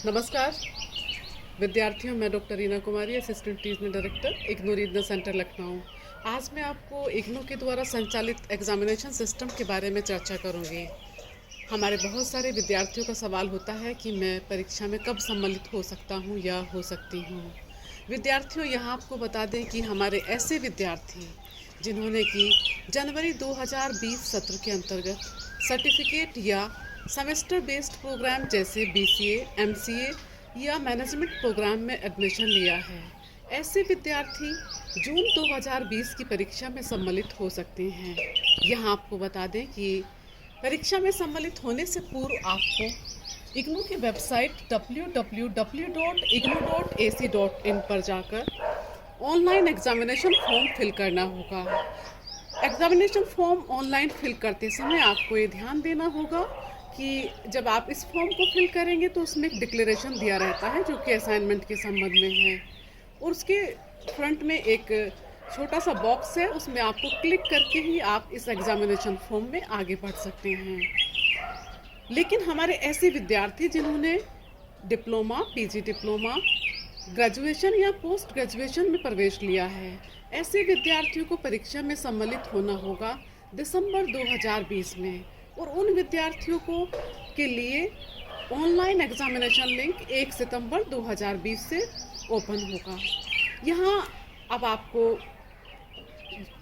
नमस्कार विद्यार्थियों, मैं doctor Reena Kumari, assistant teaching director IGNOU regional centre Lucknow. आज मैं आपको इग्नू के द्वारा संचालित एग्जामिनेशन सिस्टम के बारे में चर्चा करूंगी। हमारे बहुत सारे विद्यार्थियों का सवाल होता है कि मैं परीक्षा में कब सम्मिलित हो सकता हूं या हो सकती हूं। विद्यार्थियों, यहाँ आपको बता दें कि हमारे ऐसे विद्यार्थी जिन्होंने कि जनवरी 2020 सत्र के अंतर्गत सर्टिफिकेट या सेमेस्टर बेस्ड प्रोग्राम जैसे BCA, MCA या मैनेजमेंट प्रोग्राम में एडमिशन लिया है, ऐसे विद्यार्थी जून 2020 की परीक्षा में सम्मिलित हो सकते हैं। यहाँ आपको बता दें कि परीक्षा में सम्मिलित होने से पूर्व आपको इग्नू की वेबसाइट www.ignu.ac.in पर जाकर ऑनलाइन एग्जामिनेशन फॉर्म फिल करना होगा। एग्जामिनेशन फॉर्म ऑनलाइन फिल करते समय आपको ये ध्यान देना होगा कि जब आप इस फॉर्म को फिल करेंगे तो उसमें एक डिक्लेरेशन दिया रहता है जो कि असाइनमेंट के संबंध में है, और उसके फ्रंट में एक छोटा सा बॉक्स है, उसमें आपको क्लिक करके ही आप इस एग्जामिनेशन फॉर्म में आगे बढ़ सकते हैं। लेकिन हमारे ऐसे विद्यार्थी जिन्होंने डिप्लोमा, PG डिप्लोमा, ग्रेजुएशन या पोस्ट ग्रेजुएशन में प्रवेश लिया है, ऐसे विद्यार्थियों को परीक्षा में सम्मिलित होना होगा दिसंबर 2020 में, और उन विद्यार्थियों को के लिए ऑनलाइन एग्जामिनेशन लिंक 1 सितंबर 2020 से ओपन होगा। यहाँ अब आपको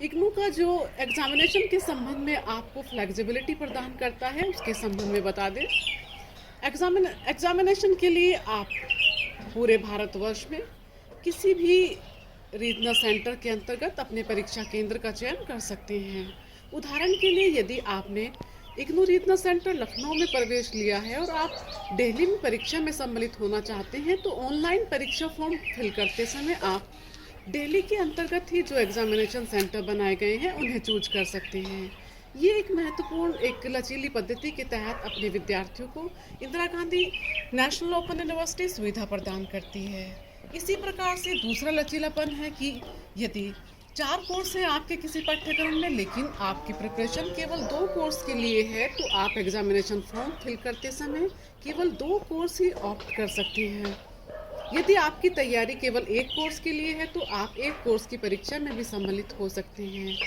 इग्नू का जो एग्जामिनेशन के संबंध में आपको फ्लेक्सिबिलिटी प्रदान करता है उसके संबंध में बता दें। एग्जामिनेशन के लिए आप पूरे भारतवर्ष में किसी भी रीजनल सेंटर के अंतर्गत अपने परीक्षा केंद्र का चयन कर सकते हैं। उदाहरण के लिए, यदि आपने इग्नू रीजनल सेंटर लखनऊ में प्रवेश लिया है और आप दिल्ली में परीक्षा में सम्मिलित होना चाहते हैं, तो ऑनलाइन परीक्षा फॉर्म फिल करते समय आप दिल्ली के अंतर्गत ही जो एग्जामिनेशन सेंटर बनाए गए हैं उन्हें चूज कर सकते हैं। ये एक महत्वपूर्ण, एक लचीली पद्धति के तहत अपने विद्यार्थियों को Indira Gandhi national open university सुविधा प्रदान करती है। इसी प्रकार से दूसरा लचीलापन है कि यदि 4 कोर्स हैं आपके किसी पाठ्यक्रम में, लेकिन आपकी प्रिपरेशन केवल 2 कोर्स के लिए है, तो आप एग्जामिनेशन फॉर्म फिल करते समय केवल 2 कोर्स ही ऑप्ट कर सकते हैं। यदि आपकी तैयारी केवल 1 कोर्स के लिए है, तो आप 1 कोर्स की परीक्षा में भी सम्मिलित हो सकते हैं।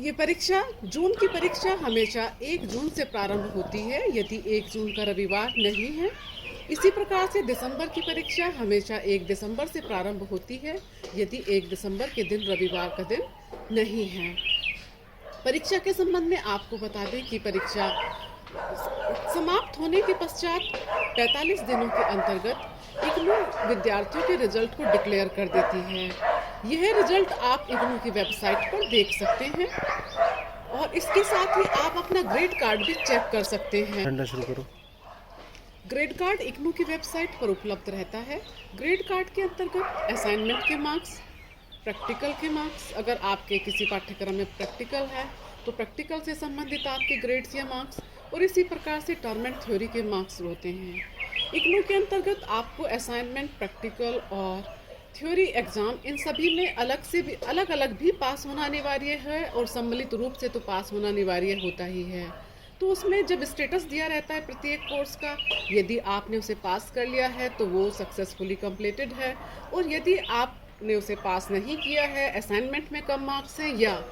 ये परीक्षा, जून की परीक्षा हमेशा 1 जून से प्रारंभ होती है, यदि 1 जून का रविवार नहीं है। इसी प्रकार से दिसंबर की परीक्षा हमेशा 1 दिसंबर से प्रारंभ होती है, यदि 1 दिसंबर के दिन रविवार का दिन नहीं है। परीक्षा के संबंध में आपको बता दें कि परीक्षा समाप्त होने के पश्चात 45 दिनों के अंतर्गत इग्नू विद्यार्थियों के रिजल्ट को डिक्लेयर कर देती है। यह रिजल्ट आप इग्नू की वेबसाइट पर देख सकते हैं, और इसके साथ ही आप अपना ग्रेड कार्ड भी चेक कर सकते हैं। शुरू करो। ग्रेड कार्ड इग्नू की वेबसाइट पर उपलब्ध रहता है। ग्रेड कार्ड के अंतर्गत असाइनमेंट के मार्क्स, प्रैक्टिकल के मार्क्स, अगर आपके किसी पाठ्यक्रम में प्रैक्टिकल है तो प्रैक्टिकल से संबंधित आपके ग्रेड्स या मार्क्स, और इसी प्रकार से टर्म एंड थ्योरी के मार्क्स होते हैं। इग्नू के अंतर्गत आपको असाइनमेंट, प्रैक्टिकल और थ्योरी एग्जाम, इन सभी में अलग अलग भी पास होना अनिवार्य है, और सम्मिलित रूप से तो पास होना अनिवार्य होता ही है। तो उसमें जब स्टेटस दिया रहता है प्रत्येक कोर्स का, यदि आपने उसे पास कर लिया है तो वो सक्सेसफुली कंप्लीटेड है, और यदि आपने उसे पास नहीं किया है, असाइनमेंट में कम मार्क्स हैं या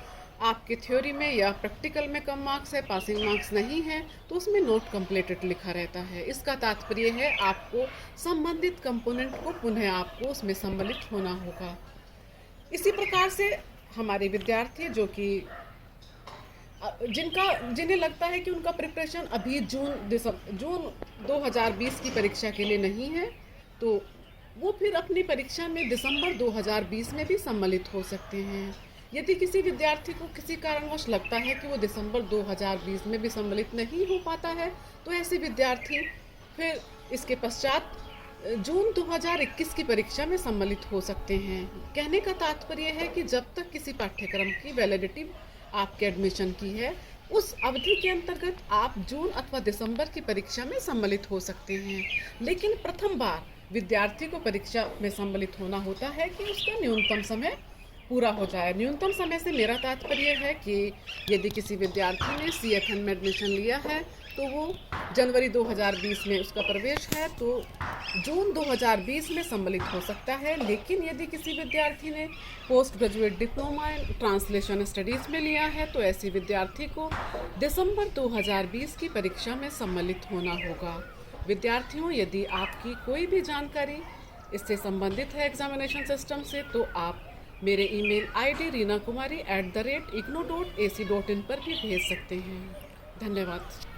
आपके थ्योरी में या प्रैक्टिकल में कम मार्क्स है, पासिंग मार्क्स नहीं है, तो उसमें नॉट कंप्लीटेड लिखा रहता है। इसका तात्पर्य है आपको संबंधित कंपोनेंट को पुनः आपको उसमें सम्मिलित होना होगा। इसी प्रकार से हमारे विद्यार्थी जो कि जिन्हें लगता है कि उनका प्रिपरेशन अभी जून 2020 की परीक्षा के लिए नहीं है, तो वो फिर अपनी परीक्षा में दिसंबर 2020 में भी सम्मिलित हो सकते हैं। यदि किसी विद्यार्थी को किसी कारणवश लगता है कि वो दिसंबर 2020 में भी सम्मिलित नहीं हो पाता है, तो ऐसे विद्यार्थी फिर इसके पश्चात जून 2021 की परीक्षा में सम्मिलित हो सकते हैं। कहने का तात्पर्य है कि जब तक किसी पाठ्यक्रम की वैलिडिटी आपके एडमिशन की है, उस अवधि के अंतर्गत आप जून अथवा दिसंबर की परीक्षा में सम्मिलित हो सकते हैं। लेकिन प्रथम बार विद्यार्थी को परीक्षा में सम्मिलित होना होता है कि उसका न्यूनतम समय पूरा हो जाए। न्यूनतम समय से मेरा तात्पर्य है कि यदि किसी विद्यार्थी ने CFN में एडमिशन लिया है तो वो जनवरी 2020 में उसका प्रवेश है तो जून 2020 में सम्मिलित हो सकता है। लेकिन यदि किसी विद्यार्थी ने post graduate diploma in translation studies में लिया है तो ऐसे विद्यार्थी को दिसंबर 2020 की परीक्षा में सम्मिलित होना होगा। विद्यार्थियों, यदि आपकी कोई भी जानकारी इससे संबंधित है एग्जामिनेशन सिस्टम से, तो आप मेरे ईमेल आईडी reenakumari@ignou.ac.in पर भी भेज सकते हैं। धन्यवाद।